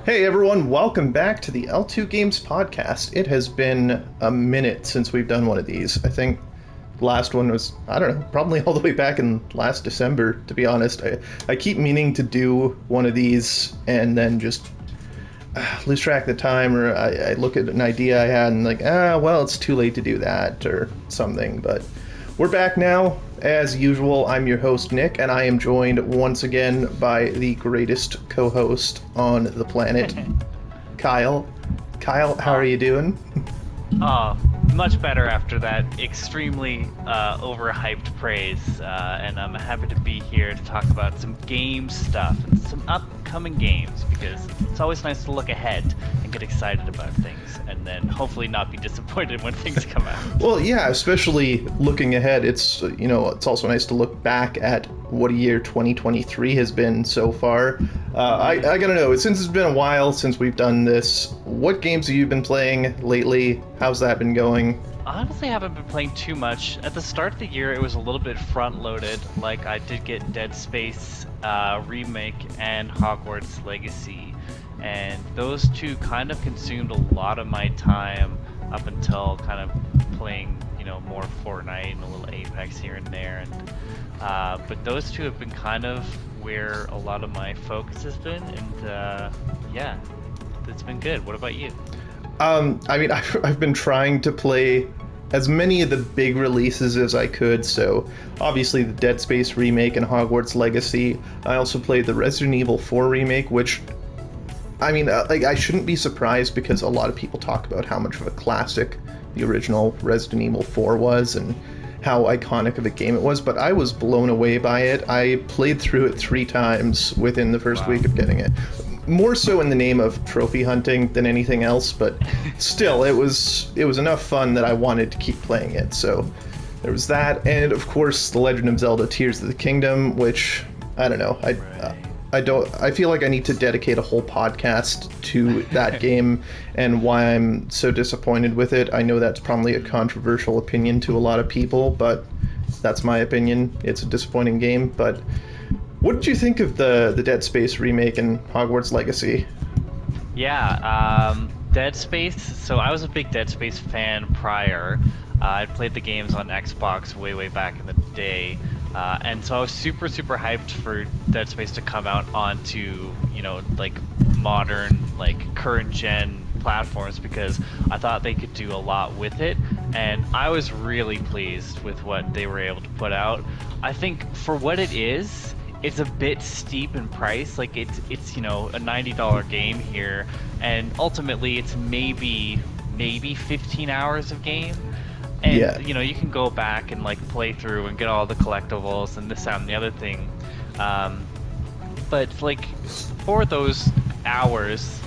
Hey everyone, welcome back to the L2Games Podcast. It has been a minute since we've done one of these. I think the last one was, I don't know, probably all the way back in last December, to be honest. I keep meaning to do one of these and then just lose track of the time, or I look at an idea I had and well, it's too late to do that or something. But we're back now. As usual, I'm your host, Nick, and I am joined once again by the greatest co-host on the planet, Kyle. Kyle, how are you doing? Much better after that extremely overhyped praise, and I'm happy to be here to talk about some game stuff and some upcoming games, because it's always nice to look ahead and get excited about things, and then hopefully not be disappointed when things come out. Well, yeah, especially looking ahead. It's it's also nice to look back at what a year 2023 has been so far. I gotta know, since it's been a while since we've done this, what games have you been playing lately? How's that been going? I honestly haven't been playing too much. At the start of the year, it was a little bit front-loaded. Like, I did get Dead Space Remake and Hogwarts Legacy, and those two kind of consumed a lot of my time up until kind of playing, more Fortnite and a little Apex here and there. And but those two have been kind of where a lot of my focus has been, and yeah, it's been good. What about you? I've been trying to play as many of the big releases as I could, so obviously the Dead Space Remake and Hogwarts Legacy. I also played the Resident Evil 4 Remake, which, I shouldn't be surprised because a lot of people talk about how much of a classic the original Resident Evil 4 was and how iconic of a game it was, but I was blown away by it. I played through it 3 times within the first week of getting it. More so in the name of trophy hunting than anything else, but still, it was enough fun that I wanted to keep playing it. So there was that, and of course, The Legend of Zelda: Tears of the Kingdom, which I don't know. I feel like I need to dedicate a whole podcast to that game and why I'm so disappointed with it. I know that's probably a controversial opinion to a lot of people, but that's my opinion. It's a disappointing game, but what did you think of the Dead Space Remake and Hogwarts Legacy? Yeah, Dead Space. So I was a big Dead Space fan prior. I played the games on Xbox way back in the day. And so I was super hyped for Dead Space to come out onto, modern, current gen platforms, because I thought they could do a lot with it, and I was really pleased with what they were able to put out. I think for what it is, it's a bit steep in price. Like, it's a $90 game here, and ultimately it's maybe 15 hours of game. And, yeah. You can go back and, play through and get all the collectibles and this, that, and the other thing. But, for those hours,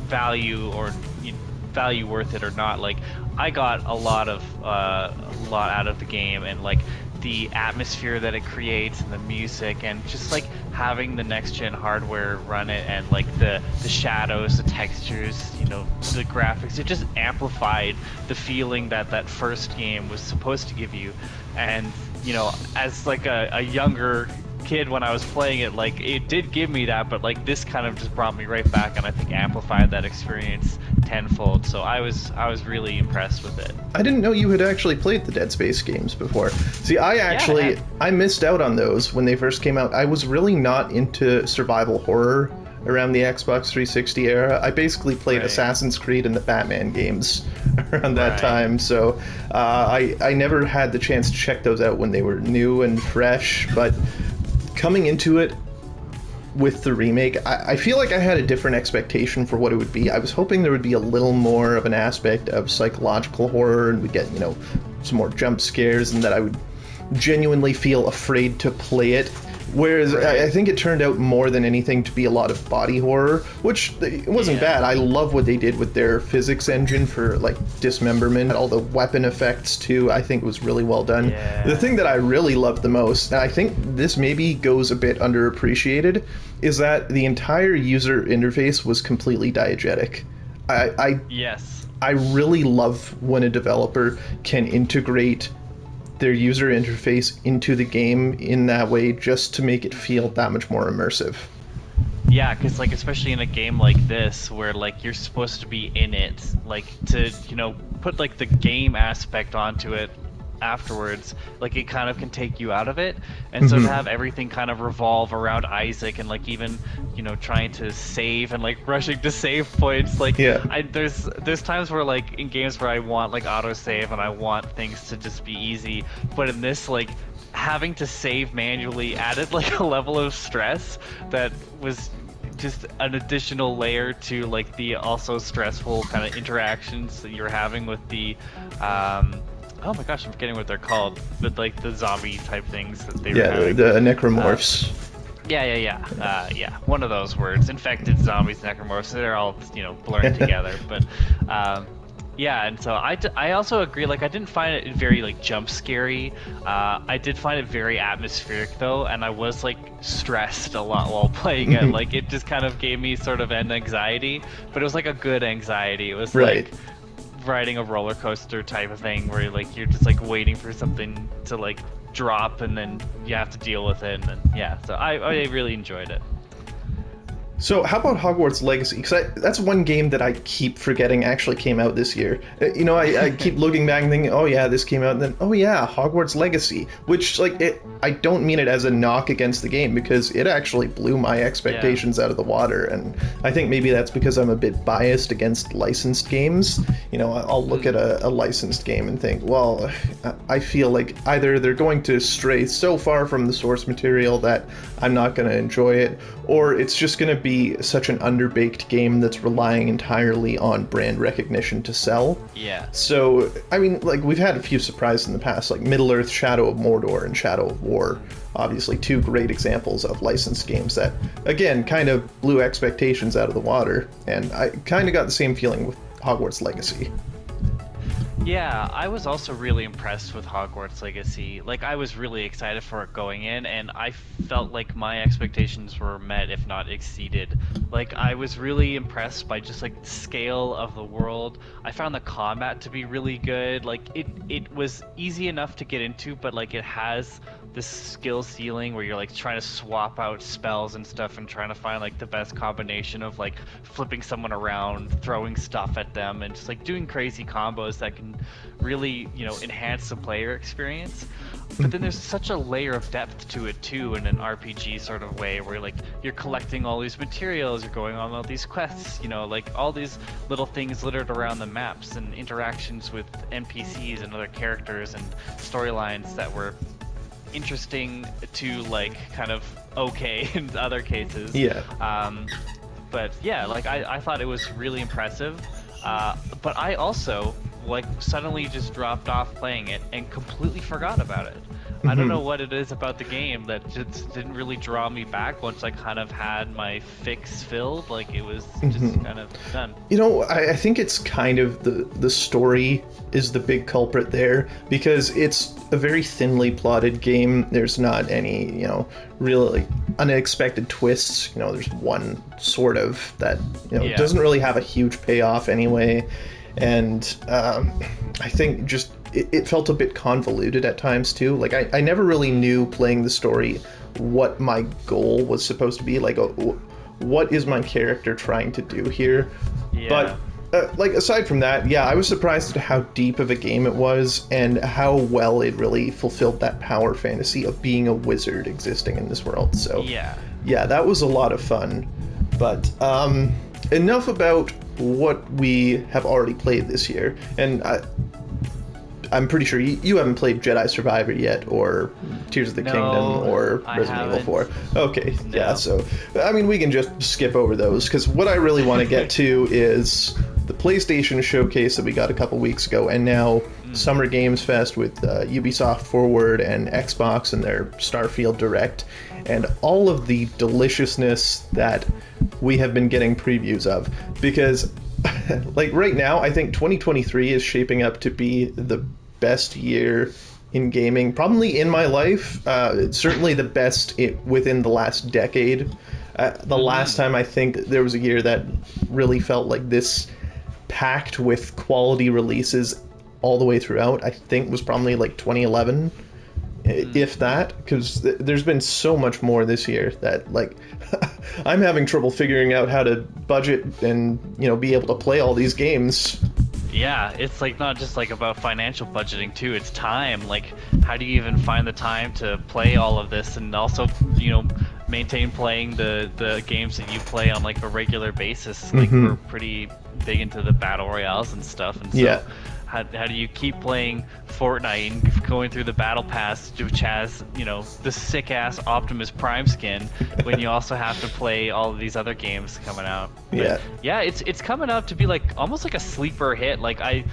value worth it or not, I got a lot out of the game, and, the atmosphere that it creates and the music, and just having the next gen hardware run it, and the shadows, the textures, the graphics, it just amplified the feeling that first game was supposed to give you. And as a younger kid when I was playing it, it did give me that, but this kind of just brought me right back, and I think amplified that experience tenfold. So I was really impressed with it. I didn't know you had actually played the Dead Space games before. See, I missed out on those when they first came out. I was really not into survival horror around the Xbox 360 era. I basically played Assassin's Creed and the Batman games around that time, so I never had the chance to check those out when they were new and fresh, but coming into it with the remake, I feel like I had a different expectation for what it would be. I was hoping there would be a little more of an aspect of psychological horror, and we'd get, some more jump scares, and that I would genuinely feel afraid to play it. Whereas I think it turned out more than anything to be a lot of body horror, which it wasn't bad. I love what they did with their physics engine for dismemberment, all the weapon effects too. I think it was really well done. Yeah. The thing that I really loved the most, and I think this maybe goes a bit underappreciated, is that the entire user interface was completely diegetic. I really love when a developer can integrate their user interface into the game in that way, just to make it feel that much more immersive. Yeah, because like especially in a game like this where like you're supposed to be in it, like to put like the game aspect onto it afterwards, like it kind of can take you out of it. And so to have everything kind of revolve around Isaac and like even trying to save and like rushing to save points, like Yeah. there's times where like in games where I want like autosave and I want things to just be easy, but in this like having to save manually added like a level of stress that was just an additional layer to like the also stressful kind of interactions that you're having with the oh my gosh, I'm forgetting what they're called, but like the zombie type things that they were having. The necromorphs. Yeah, one of those words. Infected zombies, necromorphs, they're all blurred together. But yeah, and so I also agree. Like I didn't find it very like jump scary. I did find it very atmospheric though, and I was like stressed a lot while playing it. Like it just kind of gave me sort of an anxiety, but it was like a good anxiety. It was Right. like riding a roller coaster type of thing where like you're just like waiting for something to like drop and then you have to deal with it, and yeah, so I really enjoyed it. So how about Hogwarts Legacy? Because that's one game that I keep forgetting actually came out this year. I keep looking back and thinking, oh yeah, this came out, and then, oh yeah, Hogwarts Legacy. Which, like, I don't mean it as a knock against the game, because it actually blew my expectations out of the water. And I think maybe that's because I'm a bit biased against licensed games. I'll look at a licensed game and think, well, I feel like either they're going to stray so far from the source material that I'm not going to enjoy it, or it's just going to be such an underbaked game that's relying entirely on brand recognition to sell. Yeah. So, I mean, like, we've had a few surprises in the past, like Middle-earth, Shadow of Mordor, and Shadow of War. Obviously, two great examples of licensed games that, again, kind of blew expectations out of the water. And I kind of got the same feeling with Hogwarts Legacy. Yeah, I was also really impressed with Hogwarts Legacy. Like, I was really excited for it going in, and I felt like my expectations were met, if not exceeded. Like, I was really impressed by just, like, the scale of the world. I found the combat to be really good. Like, it was easy enough to get into, but, like, it has this skill ceiling where you're, like, trying to swap out spells and stuff and trying to find, like, the best combination of, like, flipping someone around, throwing stuff at them, and just, like, doing crazy combos that can really enhance the player experience. But then there's such a layer of depth to it too, in an RPG sort of way, where like you're collecting all these materials, you're going on all these quests, like all these little things littered around the maps and interactions with NPCs and other characters and storylines that were interesting to like kind of okay in other cases. Yeah. But yeah, like I thought it was really impressive. But I also like suddenly just dropped off playing it and completely forgot about it. I don't know what it is about the game that just didn't really draw me back once I kind of had my fix filled. Like it was just kind of done. I think it's kind of the story is the big culprit there, because it's a very thinly plotted game. There's not any, really unexpected twists. There's one sort of that, doesn't really have a huge payoff anyway. And I think just it felt a bit convoluted at times too. Like I never really knew playing the story what my goal was supposed to be. Like what is my character trying to do here? Yeah. But like aside from that, yeah, I was surprised at how deep of a game it was and how well it really fulfilled that power fantasy of being a wizard existing in this world. So yeah, that was a lot of fun. But enough about what we have already played this year. And I'm pretty sure you haven't played Jedi Survivor yet, or Tears of the Kingdom, or Resident Evil 4. Okay, No. yeah, so, I mean, we can just skip over those, because what I really want to get to is the PlayStation showcase that we got a couple weeks ago, and now Summer Games Fest with Ubisoft Forward and Xbox and their Starfield Direct, and all of the deliciousness that we have been getting previews of, because like right now I think 2023 is shaping up to be the best year in gaming probably in my life. It's certainly the best within the last decade. The last time I think there was a year that really felt like this, packed with quality releases all the way throughout, I think was probably like 2011. if that, because there's been so much more this year that, like, I'm having trouble figuring out how to budget and, be able to play all these games. Yeah, it's like not just like about financial budgeting too, it's time. Like, how do you even find the time to play all of this and also, maintain playing the games that you play on like a regular basis? Like, we're pretty big into the battle royales and stuff, and so how do you keep playing Fortnite and going through the battle pass, which has, the sick ass Optimus Prime skin, when you also have to play all of these other games coming out? But yeah, it's coming out to be like almost like a sleeper hit. Like, I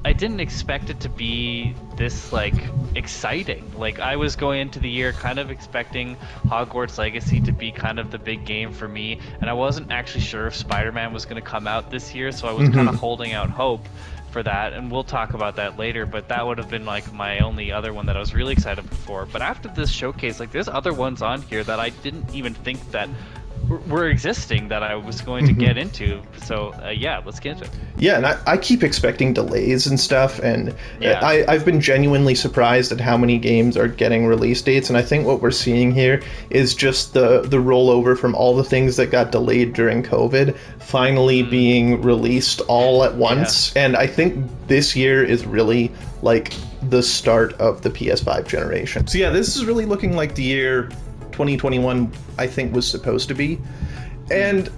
didn't expect it to be this like exciting. Like, I was going into the year kind of expecting Hogwarts Legacy to be kind of the big game for me, and I wasn't actually sure if Spider-Man was going to come out this year, so I was kind of holding out hope for that, and we'll talk about that later, but that would have been like my only other one that I was really excited for. But after this showcase, like, there's other ones on here that I didn't even think that were existing that I was going to get into. So yeah, let's get into it. Yeah, and I keep expecting delays and stuff, and I've been genuinely surprised at how many games are getting release dates, and I think what we're seeing here is just the rollover from all the things that got delayed during COVID finally being released all at once. And I think this year is really like the start of the PS5 generation. So yeah, this is really looking like the year 2021 I think was supposed to be. And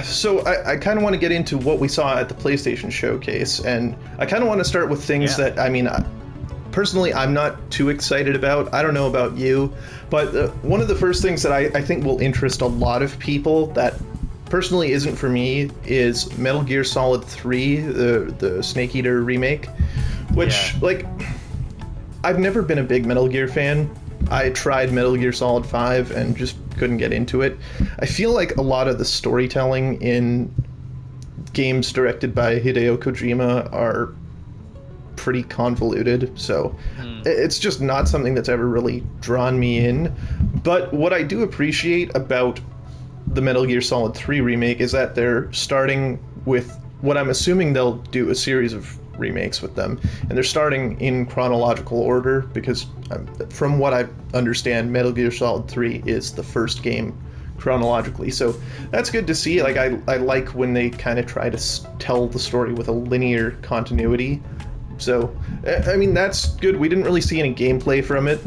so I kind of want to get into what we saw at the PlayStation showcase, and I kind of want to start with things that, I mean, personally I'm not too excited about. I don't know about you, but one of the first things that I think will interest a lot of people that personally isn't for me is Metal Gear Solid 3, the Snake Eater remake, which like, I've never been a big Metal Gear fan. I tried Metal Gear Solid 5 and just couldn't get into it. I feel like a lot of the storytelling in games directed by Hideo Kojima are pretty convoluted, so it's just not something that's ever really drawn me in. But what I do appreciate about the Metal Gear Solid 3 remake is that they're starting with what I'm assuming they'll do a series of remakes with them, and they're starting in chronological order, because from what I understand, Metal Gear Solid 3 is the first game chronologically, so that's good to see. Like, I like when they kind of try to tell the story with a linear continuity, so I mean, that's good. We didn't really see any gameplay from it.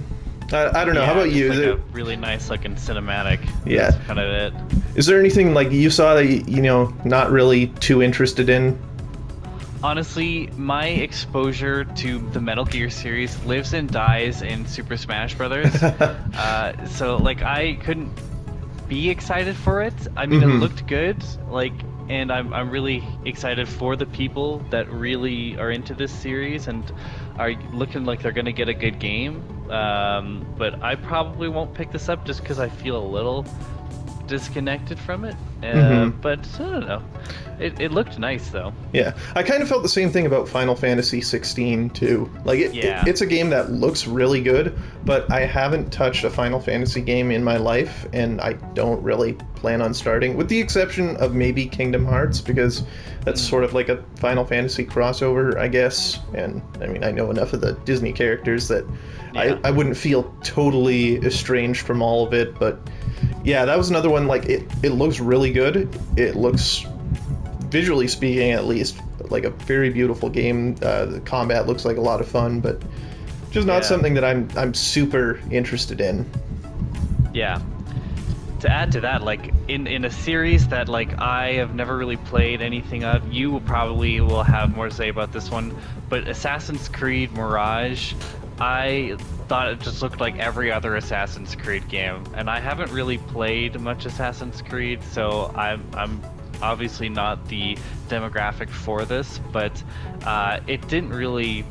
I don't know, how about you? Like a really nice looking cinematic. Yeah, that's kind of it. Is there anything like you saw that not really too interested in? Honestly, my exposure to the Metal Gear series lives and dies in Super Smash Brothers. So like, I couldn't be excited for it. I mean, it looked good, like, and I'm really excited for the people that really are into this series and are looking like they're gonna get a good game. But I probably won't pick this up just because I feel a little disconnected from it. But I don't know. It looked nice though. Yeah, I kind of felt the same thing about Final Fantasy 16 too. Like, it's a game that looks really good, but I haven't touched a Final Fantasy game in my life, and I don't really plan on starting, with the exception of maybe Kingdom Hearts, because that's sort of like a Final Fantasy crossover, I guess. And I mean, I know enough of the Disney characters that I wouldn't feel totally estranged from all of it. But yeah, that was another one. Like, it looks really good. It looks, visually speaking at least, like a very beautiful game. The combat looks like a lot of fun, but just not something that I'm super interested in. Yeah. To add to that, like, in a series that, like, I have never really played anything of, you probably will have more to say about this one, but Assassin's Creed Mirage, I thought it just looked like every other Assassin's Creed game, and I haven't really played much Assassin's Creed, so I'm obviously not the demographic for this, but it didn't really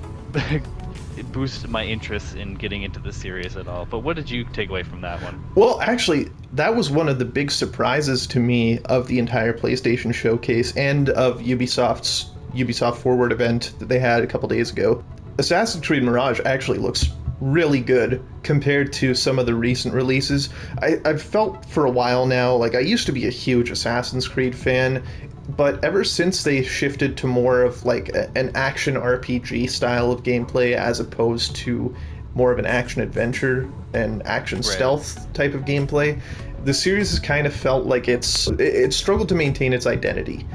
it boosted my interest in getting into the series at all. But what did you take away from that one? Well, actually, that was one of the big surprises to me of the entire PlayStation showcase and of Ubisoft's Ubisoft Forward event that they had a couple days ago. Assassin's Creed Mirage actually looks really good compared to some of the recent releases. I've felt for a while now, like, I used to be a huge Assassin's Creed fan, but ever since they shifted to more of like an action RPG style of gameplay as opposed to more of an action-adventure and action-stealth type of gameplay, the series has kind of felt like it struggled to maintain its identity.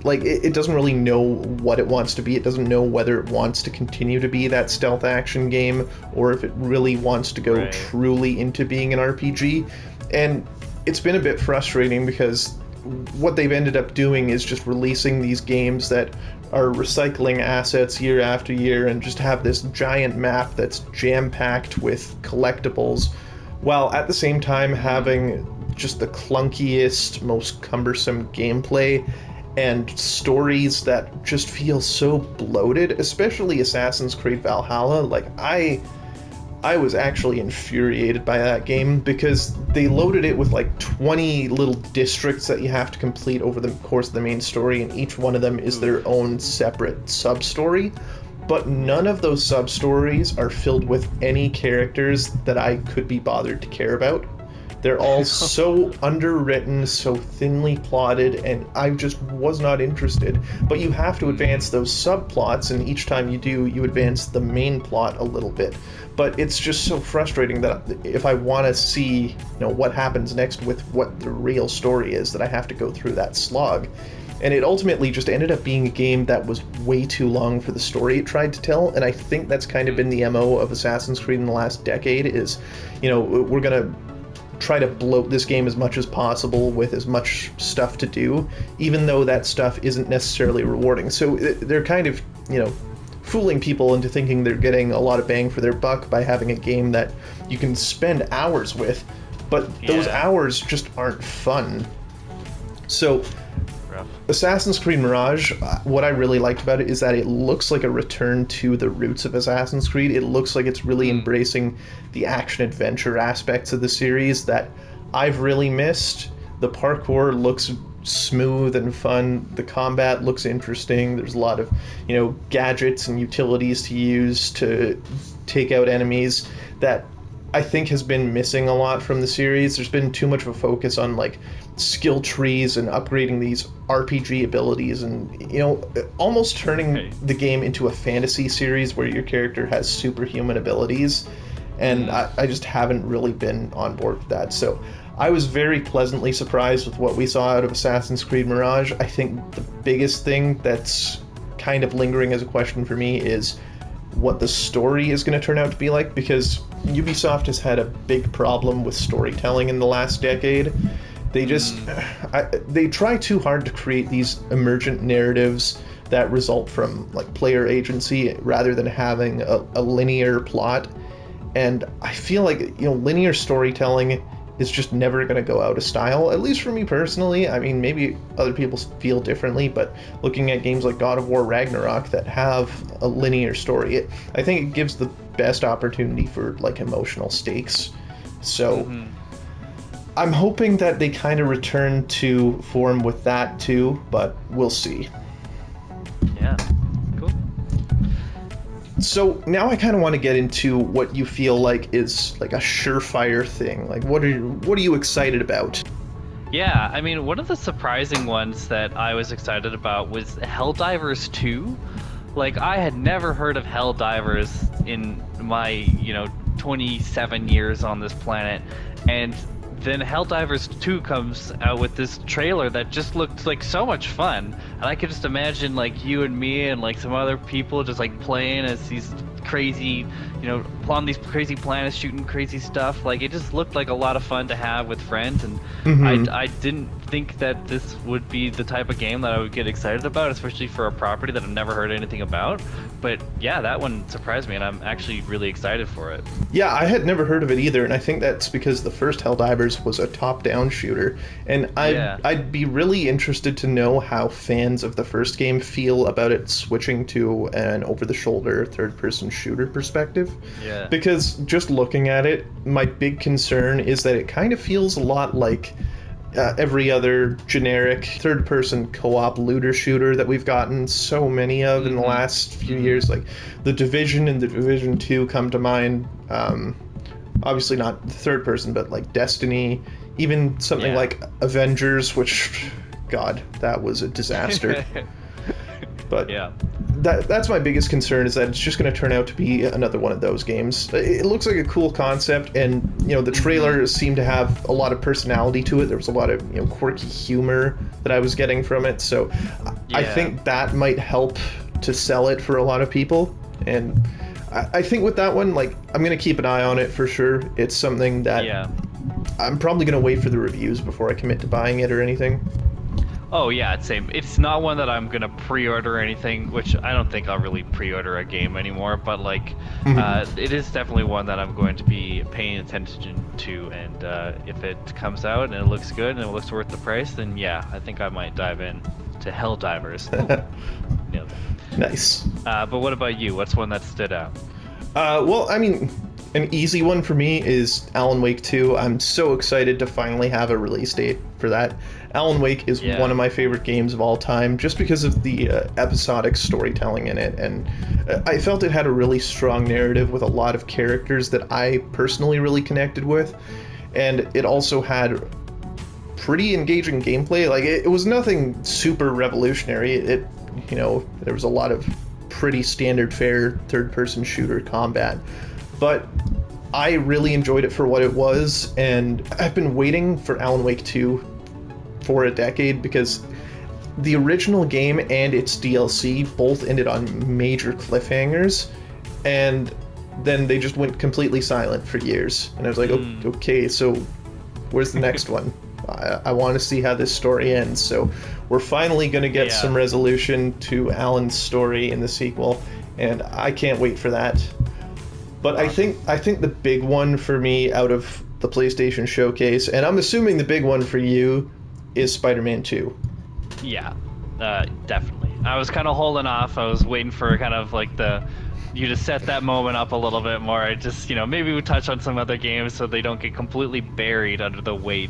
Like, it doesn't really know what it wants to be. It doesn't know whether it wants to continue to be that stealth action game or if it really wants to go truly into being an RPG. And it's been a bit frustrating because what they've ended up doing is just releasing these games that are recycling assets year after year and just have this giant map that's jam-packed with collectibles, while at the same time having just the clunkiest, most cumbersome gameplay and stories that just feel so bloated, especially Assassin's Creed Valhalla. Like, I was actually infuriated by that game because they loaded it with like 20 little districts that you have to complete over the course of the main story, and each one of them is their own separate sub-story. But none of those sub-stories are filled with any characters that I could be bothered to care about. They're all so underwritten, so thinly plotted, and I just was not interested. But you have to advance those subplots, and each time you do, you advance the main plot a little bit. But it's just so frustrating that if I want to see, what happens next with what the real story is, that I have to go through that slog. And it ultimately just ended up being a game that was way too long for the story it tried to tell, and I think that's kind of been the MO of Assassin's Creed in the last decade is, we're going to try to bloat this game as much as possible with as much stuff to do, even though that stuff isn't necessarily rewarding. So they're kind of, fooling people into thinking they're getting a lot of bang for their buck by having a game that you can spend hours with, but those hours just aren't fun. So Assassin's Creed Mirage, what I really liked about it is that it looks like a return to the roots of Assassin's Creed. It looks like it's really embracing the action-adventure aspects of the series that I've really missed. The parkour looks smooth and fun. The combat looks interesting. There's a lot of, gadgets and utilities to use to take out enemies that I think has been missing a lot from the series. There's been too much of a focus on like skill trees and upgrading these RPG abilities and, almost turning the game into a fantasy series where your character has superhuman abilities. And I just haven't really been on board with that. So I was very pleasantly surprised with what we saw out of Assassin's Creed Mirage. I think the biggest thing that's kind of lingering as a question for me is what the story is going to turn out to be like, because Ubisoft has had a big problem with storytelling in the last decade. They just they try too hard to create these emergent narratives that result from like player agency rather than having a linear plot. And I feel like linear storytelling is just never going to go out of style, at least for me personally. I mean, maybe other people feel differently, but looking at games like God of War Ragnarok that have a linear story, I think it gives the best opportunity for like emotional stakes. So I'm hoping that they kind of return to form with that too, but we'll see. Yeah, cool. So now I kind of want to get into what you feel like is like a surefire thing. Like, what are you excited about? Yeah, I mean, one of the surprising ones that I was excited about was Helldivers 2. Like, I had never heard of Helldivers in my, 27 years on this planet, and then Helldivers 2 comes out with this trailer that just looked like so much fun, and I could just imagine like you and me and like some other people just like playing as these crazy, on these crazy planets shooting crazy stuff. Like, it just looked like a lot of fun to have with friends, and I didn't think that this would be the type of game that I would get excited about, especially for a property that I've never heard anything about. But yeah, that one surprised me, and I'm actually really excited for it. Yeah, I had never heard of it either, and I think that's because the first Helldivers was a top-down shooter, and I'd be really interested to know how fans of the first game feel about it switching to an over-the-shoulder third-person shooter perspective. Yeah. Because just looking at it, my big concern is that it kind of feels a lot like every other generic third-person co-op looter shooter that we've gotten so many of in the last few years. Like The Division and The Division 2 come to mind. Obviously not third-person, but like Destiny, even something like Avengers, which, God, that was a disaster. But yeah. that's my biggest concern, is that it's just going to turn out to be another one of those games. It looks like a cool concept, and the trailer seemed to have a lot of personality to it. There was a lot of quirky humor that I was getting from it, so I think that might help to sell it for a lot of people. And I think with that one, like, I'm going to keep an eye on it for sure. It's something that I'm probably going to wait for the reviews before I commit to buying it or anything. Oh yeah, same. It's not one that I'm gonna pre-order or anything, which I don't think I'll really pre-order a game anymore. But like, it is definitely one that I'm going to be paying attention to. And if it comes out and it looks good and it looks worth the price, then yeah, I think I might dive in to Helldivers. Nice. But what about you? What's one that stood out? Well, I mean, an easy one for me is Alan Wake 2. I'm so excited to finally have a release date for that. Alan Wake is one of my favorite games of all time, just because of the episodic storytelling in it, and I felt it had a really strong narrative with a lot of characters that I personally really connected with, and it also had pretty engaging gameplay. Like, it was nothing super revolutionary. There was a lot of pretty standard fare third-person shooter combat, but I really enjoyed it for what it was, and I've been waiting for Alan Wake 2 for a decade, because the original game and its DLC both ended on major cliffhangers, and then they just went completely silent for years. And I was like, okay, so where's the next one? I want to see how this story ends. So we're finally going to get some resolution to Alan's story in the sequel, and I can't wait for that. But I think the big one for me out of the PlayStation Showcase, and I'm assuming the big one for you, is Spider-Man 2. Yeah, definitely. I was kind of holding off. I was waiting for kind of like you to set that moment up a little bit more. I just, maybe we touch on some other games so they don't get completely buried under the weight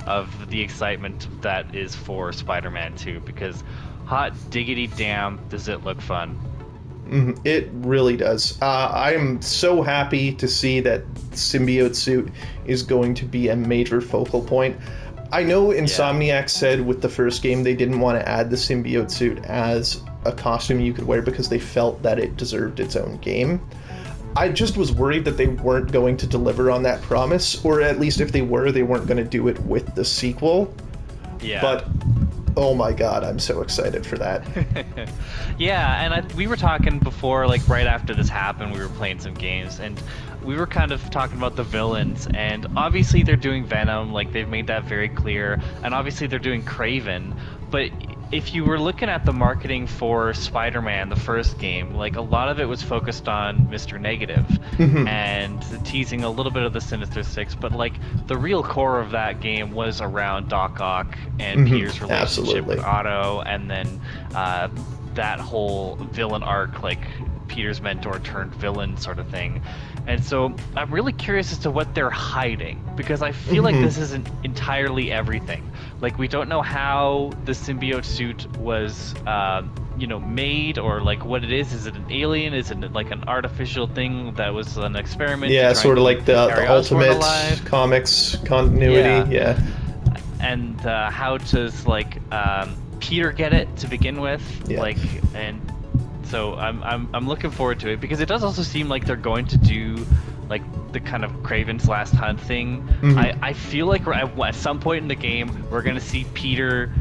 of the excitement that is for Spider-Man 2, because hot diggity damn, does it look fun. It really does. I am so happy to see that symbiote suit is going to be a major focal point. I know Insomniac said with the first game they didn't want to add the symbiote suit as a costume you could wear because they felt that it deserved its own game. I just was worried that they weren't going to deliver on that promise, or at least if they were, they weren't going to do it with the sequel. Yeah. But oh my god, I'm so excited for that. Yeah, and we were talking before, like right after this happened, we were playing some games, and we were kind of talking about the villains, and obviously they're doing Venom, like they've made that very clear, and obviously they're doing Kraven, but if you were looking at the marketing for Spider-Man, the first game, like a lot of it was focused on Mr. Negative and teasing a little bit of the Sinister Six, but like the real core of that game was around Doc Ock and Peter's relationship with Otto, and then that whole villain arc, like Peter's mentor turned villain sort of thing. And so I'm really curious as to what they're hiding, because I feel like this isn't entirely everything. Like, we don't know how the symbiote suit was, made, or like what it is. Is it an alien? Is it like an artificial thing that was an experiment? Yeah, sort of like the Ultimate Comics continuity. Yeah. And how does Peter get it to begin with? Yeah. So I'm looking forward to it, because it does also seem like they're going to do like the kind of Kraven's Last Hunt thing. I feel like at some point in the game we're gonna see Peter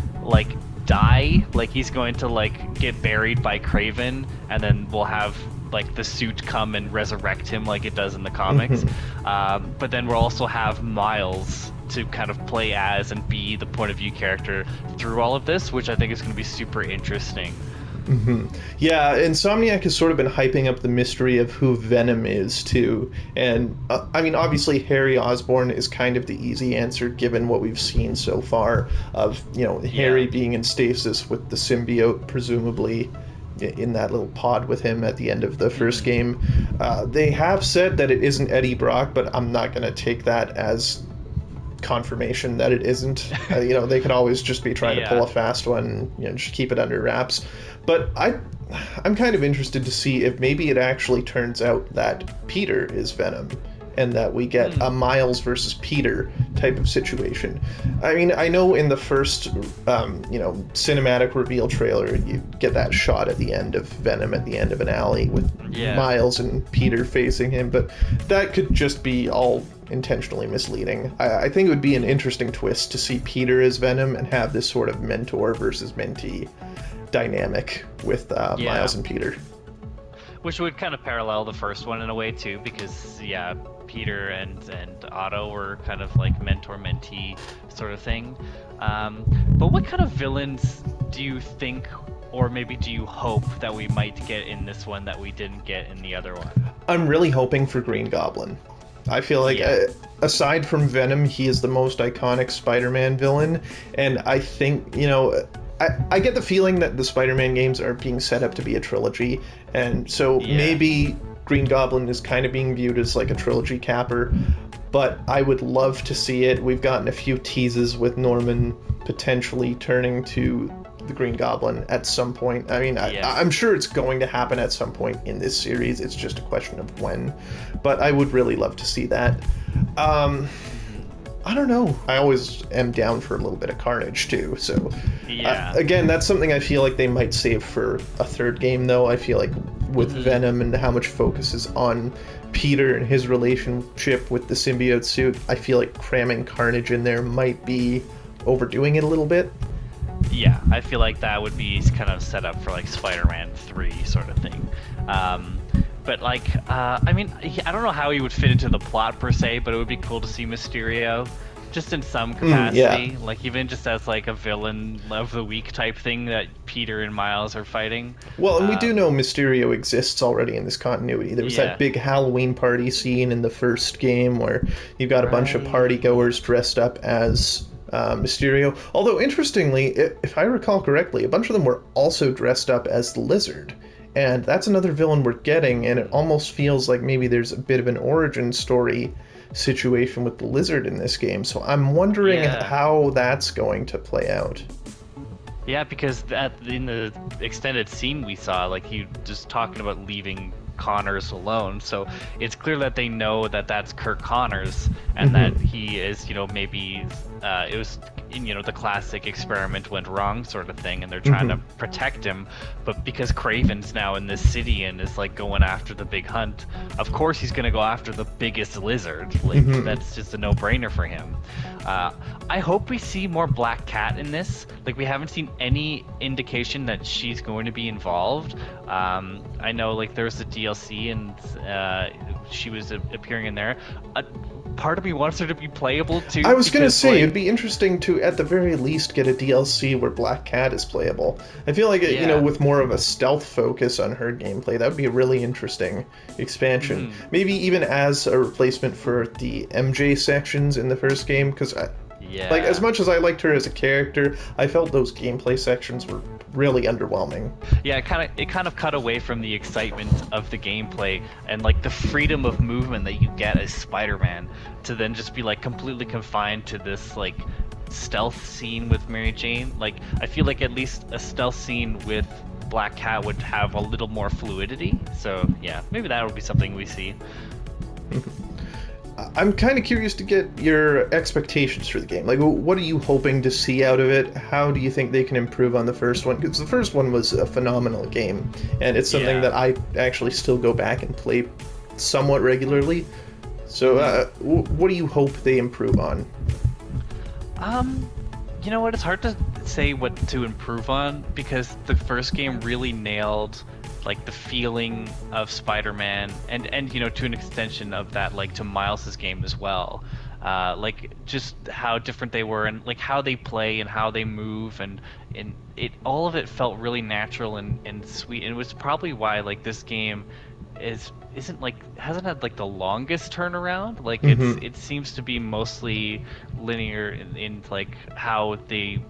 die, like he's going to get buried by Kraven, and then we'll have the suit come and resurrect him like it does in the comics. But then we'll also have Miles to kind of play as and be the point of view character through all of this, which I think is going to be super interesting. Yeah, Insomniac has sort of been hyping up the mystery of who Venom is too, and I mean, obviously Harry Osborn is kind of the easy answer given what we've seen so far of Harry being in stasis with the symbiote, presumably in that little pod with him at the end of the first game. They have said that it isn't Eddie Brock, but I'm not going to take that as confirmation that it isn't. They could always just be trying to pull a fast one and just keep it under wraps. But I'm kind of interested to see if maybe it actually turns out that Peter is Venom, and that we get a Miles versus Peter type of situation. I mean, I know in the first, cinematic reveal trailer, you get that shot at the end of Venom at the end of an alley with Miles and Peter facing him, but that could just be all intentionally misleading. I think it would be an interesting twist to see Peter as Venom and have this sort of mentor versus mentee dynamic with Miles and Peter. Which would kind of parallel the first one in a way too, because Peter and Otto were kind of like mentor-mentee sort of thing. But what kind of villains do you think, or maybe do you hope, that we might get in this one that we didn't get in the other one? I'm really hoping for Green Goblin. I feel like, aside from Venom, he is the most iconic Spider-Man villain, and I think, I get the feeling that the Spider-Man games are being set up to be a trilogy, and so maybe Green Goblin is kind of being viewed as like a trilogy capper, but I would love to see it. We've gotten a few teases with Norman potentially turning to the Green Goblin at some point. I mean, I'm sure it's going to happen at some point in this series. It's just a question of when, but I would really love to see that. I don't know. I always am down for a little bit of carnage too. So, again, that's something I feel like they might save for a third game, though. I feel like with Venom and how much focus is on Peter and his relationship with the symbiote suit, I feel like cramming carnage in there might be overdoing it a little bit. Yeah, I feel like that would be kind of set up for like Spider-Man 3 sort of thing. But like, I mean, I don't know how he would fit into the plot per se, but it would be cool to see Mysterio just in some capacity, like even just as like a villain of the week type thing that Peter and Miles are fighting. Well, and we do know Mysterio exists already in this continuity. There was that big Halloween party scene in the first game where you've got a bunch of party goers dressed up as Mysterio. Although, interestingly, if I recall correctly, a bunch of them were also dressed up as the Lizard. And that's another villain we're getting, and it almost feels like maybe there's a bit of an origin story situation with the Lizard in this game. So I'm wondering how that's going to play out. Yeah, because in the extended scene we saw, like, he just talking about leaving Connors alone, so it's clear that they know that that's Kirk Connors, and that he is, maybe it was, the classic experiment went wrong sort of thing, and they're trying to protect him, but because Kraven's now in this city and is like going after the big hunt, of course he's gonna go after the biggest lizard. Like, that's just a no-brainer for him. I hope we see more Black Cat in this. Like, we haven't seen any indication that she's going to be involved. I know, like, there was a DLC and she was appearing in there. Part of me wants her to be playable too. I was going to say, it'd be interesting to, at the very least, get a DLC where Black Cat is playable. I feel like, with more of a stealth focus on her gameplay, that would be a really interesting expansion. Maybe even as a replacement for the MJ sections in the first game, because like, as much as I liked her as a character, I felt those gameplay sections were really underwhelming. Yeah, it kind of cut away from the excitement of the gameplay and like the freedom of movement that you get as Spider-Man, to then just be like completely confined to this like stealth scene with Mary Jane. Like, I feel like at least a stealth scene with Black Cat would have a little more fluidity. So yeah, maybe that would be something we see. I'm kind of curious to get your expectations for the game. Like, what are you hoping to see out of it? How do you think they can improve on the first one? Because the first one was a phenomenal game, and it's something that I actually still go back and play somewhat regularly. So, what do you hope they improve on? You know what? It's hard to say what to improve on, because the first game really nailed like the feeling of Spider-Man, and to an extension of that, like to Miles's game as well. Like just how different they were, and like how they play and how they move, and it all of it felt really natural and sweet. And it was probably why like this game hasn't had like the longest turnaround. Like it seems to be mostly linear in like how they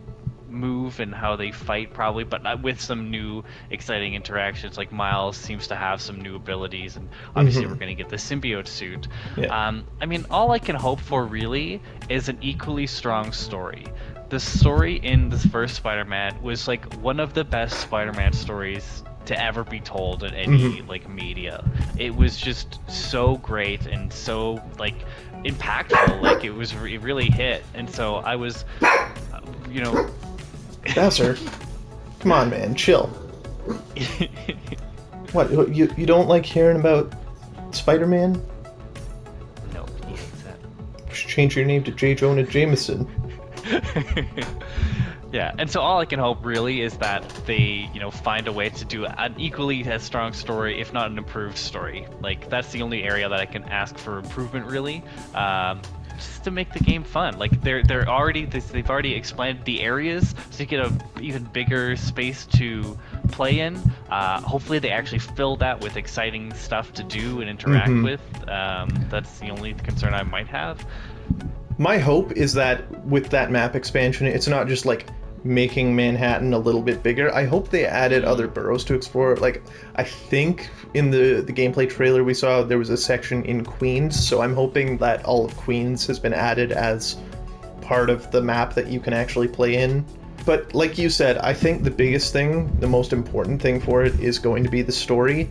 move and how they fight, probably, but with some new exciting interactions. Like Miles seems to have some new abilities, and obviously we're going to get the symbiote suit. I mean, all I can hope for really is an equally strong story. The story in the first Spider-Man was like one of the best Spider-Man stories to ever be told in any like media. It was just so great and so like impactful. Like it really hit, and so I was, you know. Bowser, come on, man, chill. What, you don't like hearing about Spider-Man? No, he hates that. You should change your name to J. Jonah Jameson. Yeah, and so all I can hope really is that they, find a way to do an equally as strong story, if not an improved story. Like that's the only area that I can ask for improvement, really, just to make the game fun. Like they've already expanded the areas, so you get a even bigger space to play in. Hopefully, they actually fill that with exciting stuff to do and interact with. That's the only concern I might have. My hope is that with that map expansion, it's not just like making Manhattan a little bit bigger. I hope they added other boroughs to explore. Like, I think in the gameplay trailer we saw, there was a section in Queens, so I'm hoping that all of Queens has been added as part of the map that you can actually play in. But like you said, I think the biggest thing, the most important thing for it is going to be the story.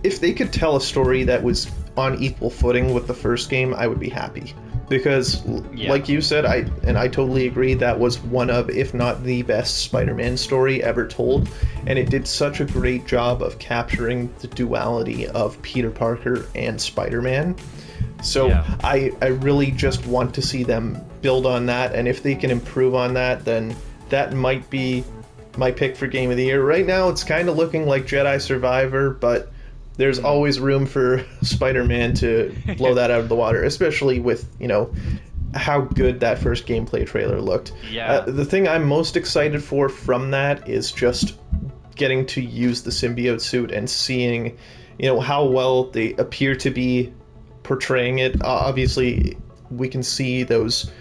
If they could tell a story that was on equal footing with the first game, I would be happy. Because, like you said, I totally agree, that was one of, if not the best Spider-Man story ever told, and it did such a great job of capturing the duality of Peter Parker and Spider-Man. So I really just want to see them build on that, and if they can improve on that, then that might be my pick for Game of the Year. Right now, it's kind of looking like Jedi Survivor, but there's always room for Spider-Man to blow that out of the water, especially with, how good that first gameplay trailer looked. Yeah. The thing I'm most excited for from that is just getting to use the symbiote suit and seeing, how well they appear to be portraying it. Obviously, we can see those,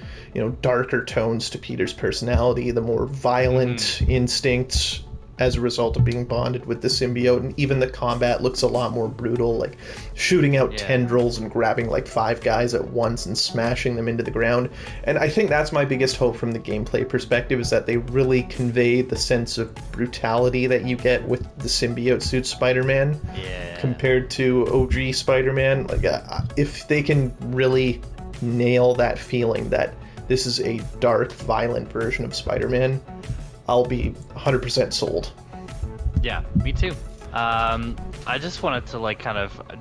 darker tones to Peter's personality, the more violent instincts as a result of being bonded with the symbiote, and even the combat looks a lot more brutal, like shooting out tendrils and grabbing like 5 guys at once and smashing them into the ground. And I think that's my biggest hope from the gameplay perspective, is that they really convey the sense of brutality that you get with the symbiote suit Spider-Man compared to OG Spider-Man. Like if they can really nail that feeling that this is a dark, violent version of Spider-Man, I'll be 100% sold. Yeah, me too. I just wanted to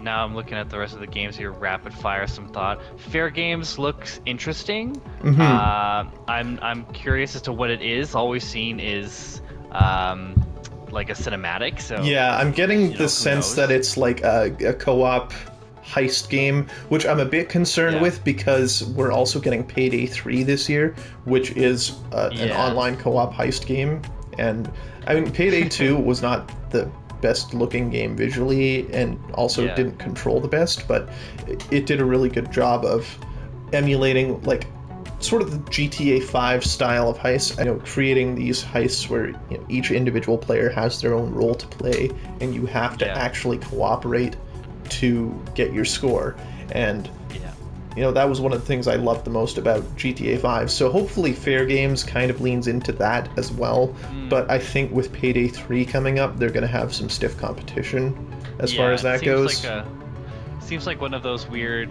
now I'm looking at the rest of the games here, rapid fire some thought. Fair Games looks interesting. I'm curious as to what it is. All we've seen is like a cinematic. So yeah, I'm getting the sense that it's like a co-op heist game, which I'm a bit concerned with, because we're also getting Payday 3 this year, which is an online co-op heist game. And I mean, Payday 2 was not the best looking game visually, and also didn't control the best, but it did a really good job of emulating like sort of the GTA 5 style of heists. Creating these heists where each individual player has their own role to play, and you have to actually cooperate to get your score. And that was one of the things I loved the most about GTA 5. So hopefully Fair Games kind of leans into that as well. But I think with Payday 3 coming up, they're going to have some stiff competition as far as that goes. Seems like one of those weird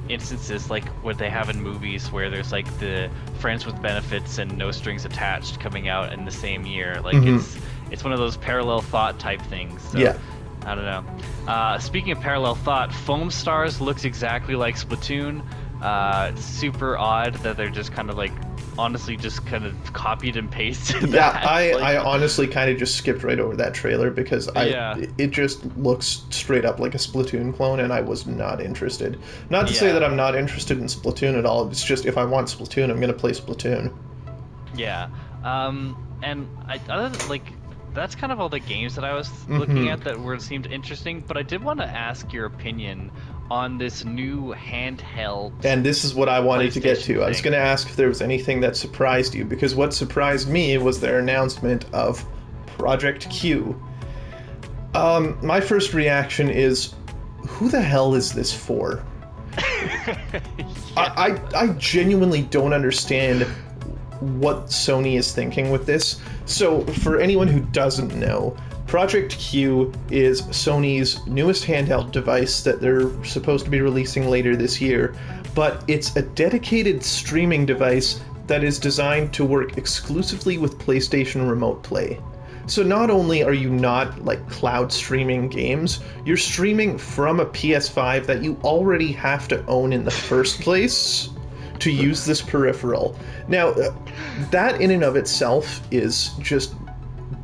instances like what they have in movies, where there's like the Friends with Benefits and No Strings Attached coming out in the same year. Like it's one of those parallel thought type things. So. I don't know. Speaking of parallel thought, Foam Stars looks exactly like Splatoon. It's super odd that they're just kind of like, honestly, just kind of copied and pasted that. I honestly kind of just skipped right over that trailer, because it just looks straight up like a Splatoon clone, and I was not interested. Not to say that I'm not interested in Splatoon at all. It's just, if I want Splatoon, I'm going to play Splatoon. Yeah. And other than, like, that's kind of all the games that I was looking at that seemed interesting, but I did want to ask your opinion on this new handheld. And this is what I wanted to get to. I was going to ask if there was anything that surprised you, because what surprised me was their announcement of Project Q. My first reaction is, who the hell is this for? I genuinely don't understand what Sony is thinking with this. So for anyone who doesn't know, Project Q is Sony's newest handheld device that they're supposed to be releasing later this year, but it's a dedicated streaming device that is designed to work exclusively with PlayStation Remote Play. So not only are you not like cloud streaming games, you're streaming from a PS5 that you already have to own in the first place to use this peripheral. Now, that in and of itself is just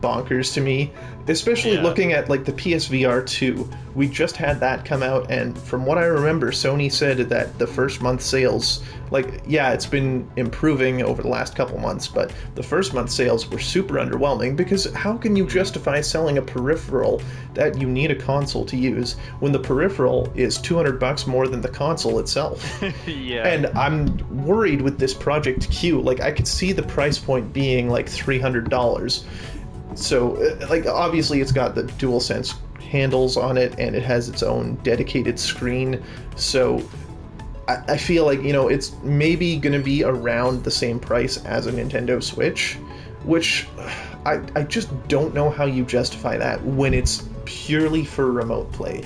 bonkers to me, especially looking at like the PSVR 2. We just had that come out, and from what I remember, Sony said that the first month sales, like, yeah, it's been improving over the last couple months, but the first month sales were super underwhelming, because how can you justify selling a peripheral that you need a console to use when the peripheral is $200 more than the console itself? Yeah. And I'm worried with this Project Q. Like, I could see the price point being like $300. So, like, obviously it's got the DualSense handles on it, and it has its own dedicated screen. So, I feel like, you know, it's maybe going to be around the same price as a Nintendo Switch, which I just don't know how you justify that when it's purely for remote play.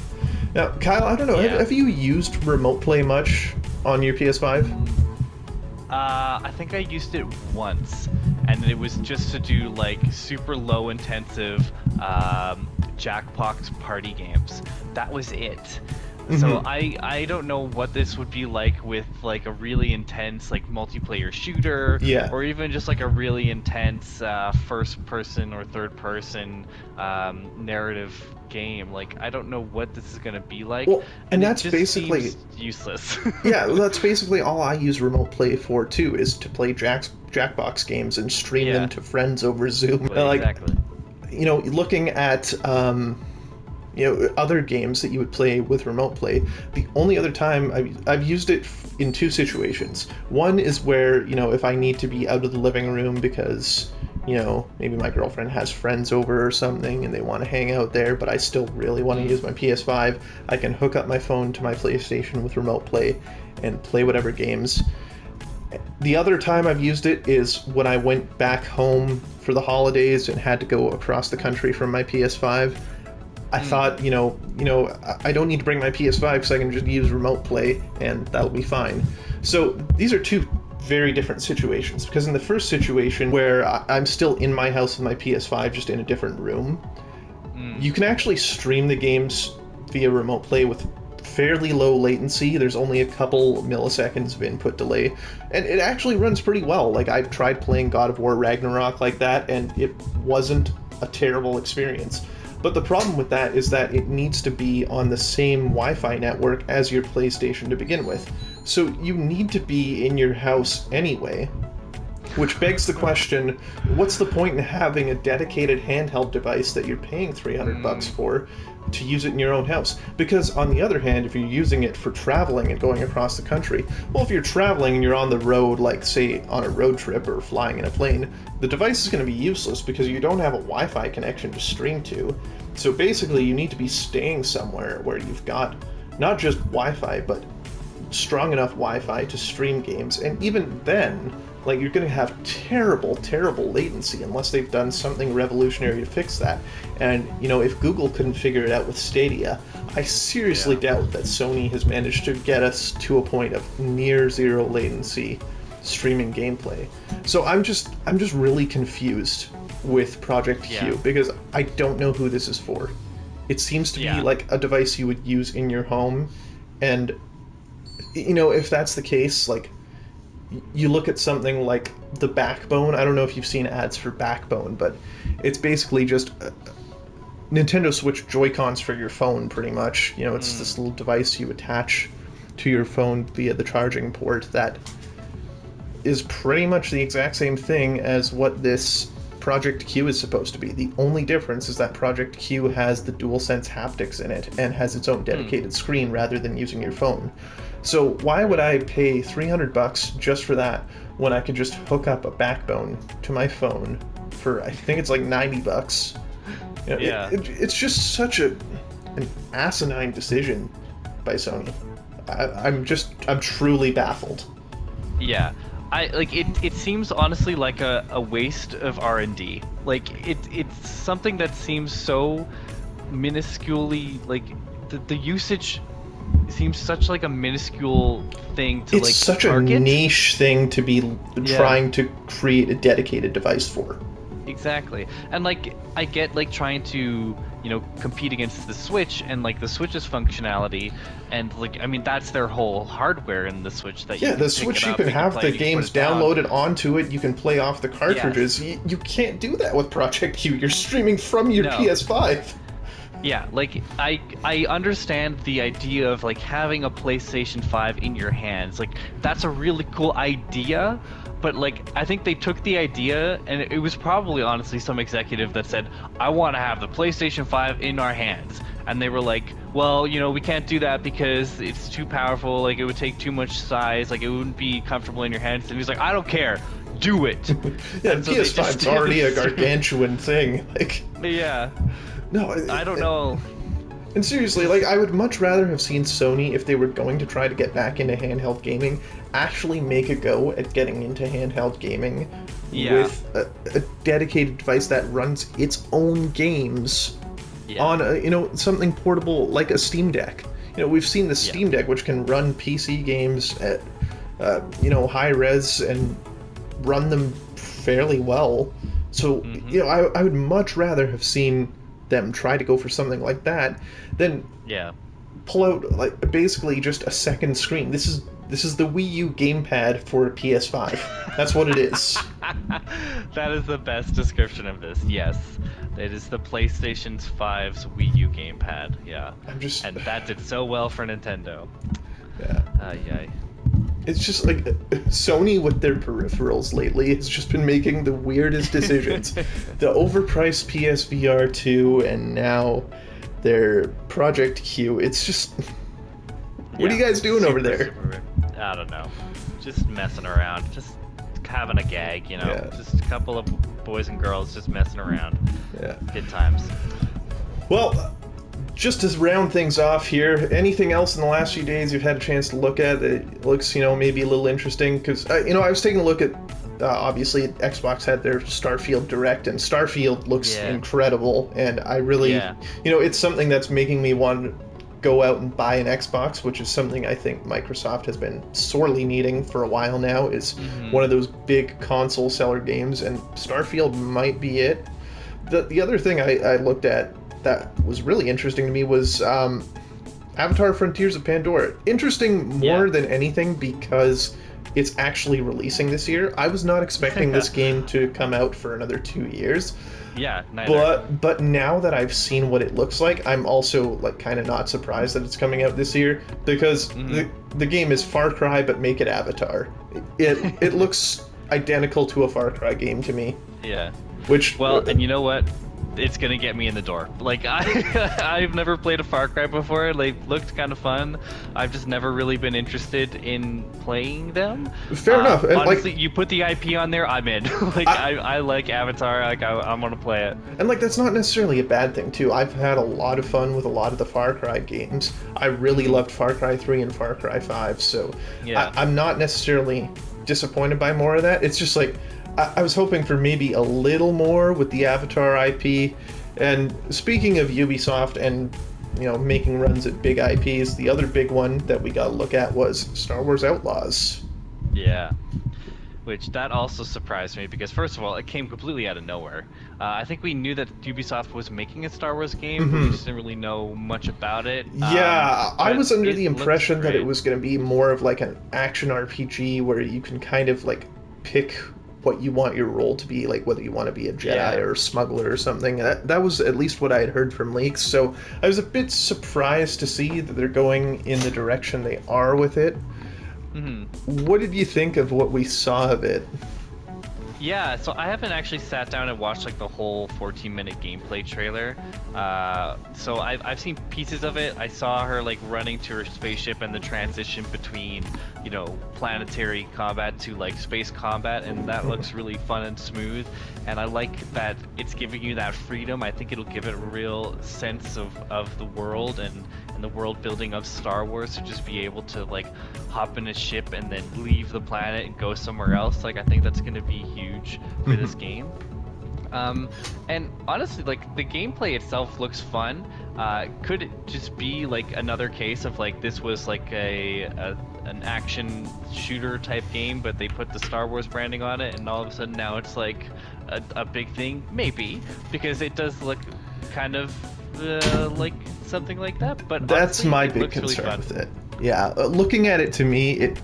Now, Kyle, I don't know, have you used remote play much on your PS5? I think I used it once, and it was just to do like super low intensive Jackbox party games. That was it. So I don't know what this would be like with like a really intense like multiplayer shooter, or even just like a really intense first person or third person narrative game. Like, I don't know what this is gonna be like. Well, and that's it just basically seems useless. Yeah, that's basically all I use remote play for too, is to play Jackbox games and stream them to friends over Zoom. Exactly. You know, looking at you know, other games that you would play with remote play, the only other time I've used it in two situations. One is where, you know, if I need to be out of the living room because, you know, maybe my girlfriend has friends over or something and they want to hang out there, but I still really want to use my PS5, I can hook up my phone to my PlayStation with remote play and play whatever games. The other time I've used it is when I went back home for the holidays and had to go across the country from my PS5. I thought, you know, I don't need to bring my PS5 because I can just use remote play and that'll be fine. So these are two very different situations, because in the first situation where I'm still in my house with my PS5 just in a different room, you can actually stream the games via remote play with fairly low latency. There's only a couple milliseconds of input delay, and it actually runs pretty well. Like, I've tried playing God of War Ragnarok like that, and it wasn't a terrible experience. But the problem with that is that it needs to be on the same Wi-Fi network as your PlayStation to begin with. So you need to be in your house anyway, which begs the question, what's the point in having a dedicated handheld device that you're paying $300 for to use it in your own house? Because on the other hand, if you're using it for traveling and going across the country, well, if you're traveling and you're on the road, like say on a road trip or flying in a plane, the device is going to be useless because you don't have a Wi-Fi connection to stream to. So basically you need to be staying somewhere where you've got not just Wi-Fi, but strong enough Wi-Fi to stream games. And even then, like, you're going to have terrible latency unless they've done something revolutionary to fix that. And, you know, if Google couldn't figure it out with Stadia, I seriously doubt that Sony has managed to get us to a point of near zero latency streaming gameplay. So I'm just really confused with Project Q, because I don't know who this is for. It seems to be like a device you would use in your home, and, you know, if that's the case, like, you look at something like the Backbone. I don't know if you've seen ads for Backbone, but it's basically just Nintendo Switch Joy-Cons for your phone, pretty much. You know, it's this little device you attach to your phone via the charging port that is pretty much the exact same thing as what this Project Q is supposed to be. The only difference is that Project Q has the DualSense haptics in it and has its own dedicated screen rather than using your phone. So why would I pay $300 just for that when I could just hook up a Backbone to my phone for, I think it's like $90? You know, it's just such an asinine decision by Sony. I'm truly baffled. Yeah. I like it. It seems honestly like a waste of R&D. Like it's something that seems so minusculely like the usage seems such like a minuscule thing to It's like such target. a niche thing to be Yeah. trying to create a dedicated device for. Exactly. And like I get like trying to, compete against the Switch and like the Switch's functionality, and like I mean that's their whole hardware in the Switch that Yeah, you can the pick Switch, it you up, can you have play the it, you can put games it down. downloaded onto it, you can play off the cartridges. You can't do that with Project Q. You're streaming from your No. PS5. Yeah, like I understand the idea of like having a PlayStation 5 in your hands. Like that's a really cool idea, but like I think they took the idea and it was probably honestly some executive that said, "I want to have the PlayStation 5 in our hands." And they were like, "Well, we can't do that because it's too powerful, like it would take too much size, like it wouldn't be comfortable in your hands." And he's like, "I don't care. Do it." Yeah, And the so they just PS5's already a did- gargantuan thing. Like, Yeah. no, I don't know. And seriously, like, I would much rather have seen Sony, if they were going to try to get back into handheld gaming, actually make a go at getting into handheld gaming Yeah. with a dedicated device that runs its own games Yeah. on something portable like a Steam Deck. We've seen the Steam Deck, which can run PC games at high res and run them fairly well. So I would much rather have seen them try to go for something like that than pull out like basically just a second screen. This is the Wii U gamepad for a PS5. That's what it is. That is the best description of this. Yes, it is the PlayStation 5's Wii U gamepad. Yeah, and that did so well for Nintendo. Yeah. It's just like Sony with their peripherals lately has just been making the weirdest decisions. The overpriced PSVR 2 and now their Project Q. It's just... What are you guys doing over there? I don't know. Just messing around. Just having a gag, Yeah. Just a couple of boys and girls just messing around. Yeah. Good times. Well, just to round things off here, anything else in the last few days you've had a chance to look at that looks, maybe a little interesting? Because, I was taking a look at, obviously, Xbox had their Starfield Direct, and Starfield looks incredible, and I really, it's something that's making me want to go out and buy an Xbox, which is something I think Microsoft has been sorely needing for a while now, is one of those big console seller games, and Starfield might be it. The other thing I looked at that was really interesting to me was Avatar Frontiers of Pandora. Interesting more than anything because it's actually releasing this year. I was not expecting this game to come out for another 2 years. Yeah, neither. But now that I've seen what it looks like, I'm also like kind of not surprised that it's coming out this year because the game is Far Cry but make it Avatar. It looks identical to a Far Cry game to me. Yeah. Well, and you know what? It's gonna get me in the door. Like I've never played a Far Cry before. They looked kind of fun. I've just never really been interested in playing them. Fair enough. And honestly, you put the IP on there, I'm in. I like Avatar. Like I want to play it. And like that's not necessarily a bad thing too. I've had a lot of fun with a lot of the Far Cry games. I really loved Far Cry 3 and Far Cry 5. So I'm not necessarily disappointed by more of that. It's just like I was hoping for maybe a little more with the Avatar IP. And speaking of Ubisoft and making runs at big IPs, the other big one that we got to look at was Star Wars Outlaws. Yeah. Which that also surprised me because first of all, it came completely out of nowhere. I think we knew that Ubisoft was making a Star Wars game, but we just didn't really know much about it. Yeah, I was under the impression that it great. was going to be more of like an action RPG where you can kind of like pick what you want your role to be, like whether you want to be a Jedi or a smuggler or something. That was at least what I had heard from leaks, so I was a bit surprised to see that they're going in the direction they are with it. What did you think of what we saw of it? Yeah, so I haven't actually sat down and watched like the whole 14-minute gameplay trailer. So I've seen pieces of it. I saw her like running to her spaceship and the transition between, planetary combat to like space combat, and that looks really fun and smooth. And I like that it's giving you that freedom. I think it'll give it a real sense of the world and the world building of Star Wars, to just be able to like hop in a ship and then leave the planet and go somewhere else. Like I think that's going to be huge for this game. And honestly, like the gameplay itself looks fun. Could it just be like another case of like this was like an action shooter type game, but they put the Star Wars branding on it, and all of a sudden now it's like a big thing? Maybe, because it does look kind of like something like that. But that's honestly, my it big looks really concern fun. with it. Yeah, looking at it, to me,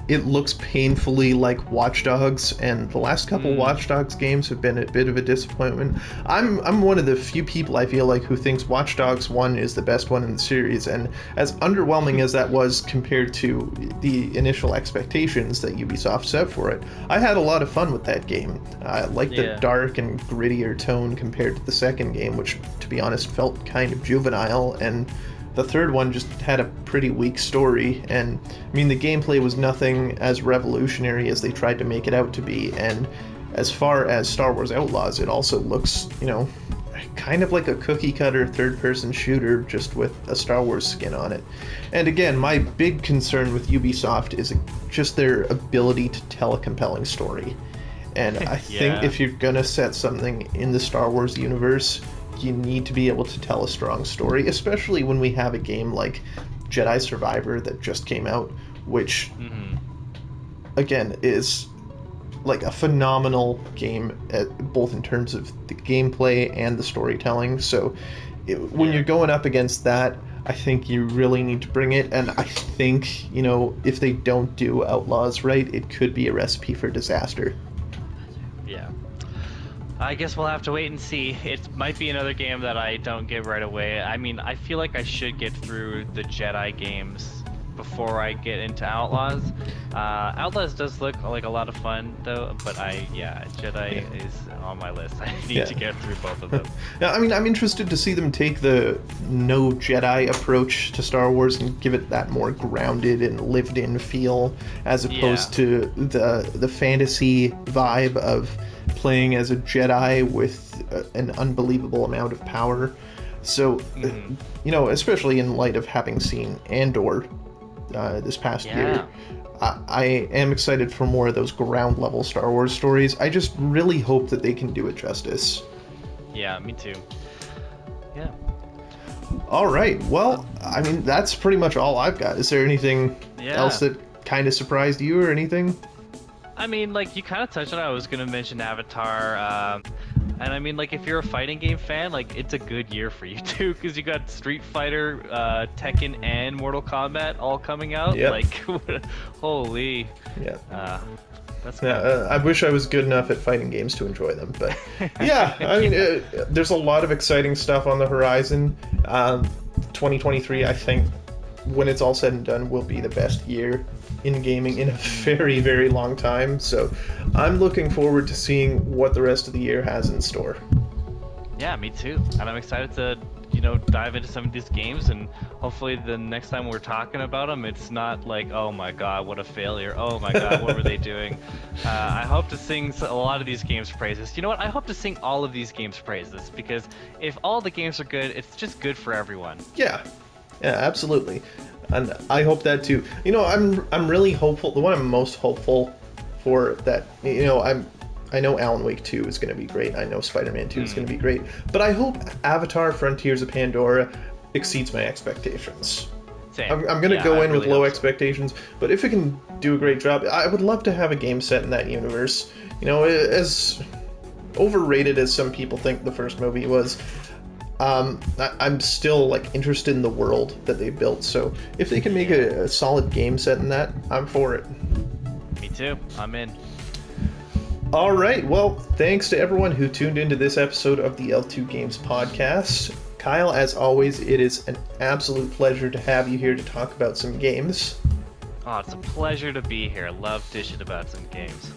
it looks painfully like Watch Dogs, and the last couple Watch Dogs games have been a bit of a disappointment. I'm one of the few people, I feel like, who thinks Watch Dogs 1 is the best one in the series, and as underwhelming as that was compared to the initial expectations that Ubisoft set for it, I had a lot of fun with that game. I liked the dark and grittier tone compared to the second game, which, to be honest, felt kind of juvenile, and the third one just had a pretty weak story, and I mean the gameplay was nothing as revolutionary as they tried to make it out to be, and as far as Star Wars Outlaws, it also looks, you know, kind of like a cookie cutter third-person shooter just with a Star Wars skin on it. And again, my big concern with Ubisoft is just their ability to tell a compelling story. And I think if you're gonna set something in the Star Wars universe, you need to be able to tell a strong story, especially when we have a game like Jedi Survivor that just came out, which again is like a phenomenal game both in terms of the gameplay and the storytelling. So when you're going up against that, I think you really need to bring it, and I think, you know, if they don't do Outlaws right, it could be a recipe for disaster. Yeah. I guess we'll have to wait and see. It might be another game that I don't get right away. I mean, I feel like I should get through the Jedi games before I get into Outlaws. Outlaws does look like a lot of fun, though, but Jedi is on my list. I need to get through both of them. Now, I mean, I'm interested to see them take the no Jedi approach to Star Wars and give it that more grounded and lived-in feel, as opposed to the fantasy vibe of playing as a Jedi with an unbelievable amount of power. So, you know, especially in light of having seen Andor this past year, I am excited for more of those ground level Star Wars stories. I just really hope that they can do it justice. Yeah, me too. Yeah. All right. Well, I mean, that's pretty much all I've got. Is there anything else that kind of surprised you or anything? I mean, like, you kind of touched on it. I was going to mention Avatar. And I mean, like, if you're a fighting game fan, like, it's a good year for you, too, because you got Street Fighter, Tekken, and Mortal Kombat all coming out. Yep. Like, holy. Yeah. That's cool. I wish I was good enough at fighting games to enjoy them, but yeah, I mean, there's a lot of exciting stuff on the horizon. 2023, I think, when it's all said and done, will be the best year in gaming in a very, very long time. So I'm looking forward to seeing what the rest of the year has in store. Yeah, me too. And I'm excited to, you know, dive into some of these games, and hopefully the next time we're talking about them, it's not like, oh my god, what a failure. Oh my god, what were they doing? I hope to sing a lot of these games' praises. You know what? I hope to sing all of these games' praises, because if all the games are good, it's just good for everyone. Yeah, absolutely. And I hope that too. You know, I'm really hopeful. The one I'm most hopeful for, that, you know, I know Alan Wake 2 is going to be great. I know Spider-Man 2 is going to be great. But I hope Avatar: Frontiers of Pandora exceeds my expectations. Same. I'm going to go in with low expectations, but if it can do a great job, I would love to have a game set in that universe. You know, as overrated as some people think the first movie was, I'm still, like, interested in the world that they built. So if they can make a solid game set in that, I'm for it. Me too. I'm in. All right. Well, thanks to everyone who tuned into this episode of the L2Games Podcast. Kyle, as always, it is an absolute pleasure to have you here to talk about some games. Oh, it's a pleasure to be here. Love dishing about some games.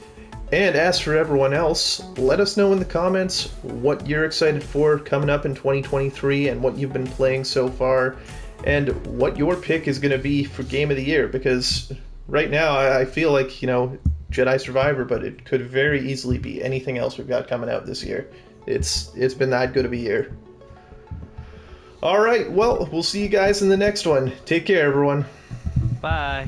And as for everyone else, let us know in the comments what you're excited for coming up in 2023 and what you've been playing so far, and what your pick is going to be for Game of the Year, because right now I feel like, you know, Jedi Survivor, but it could very easily be anything else we've got coming out this year. It's been that good of a year. All right, well, we'll see you guys in the next one. Take care, everyone. Bye.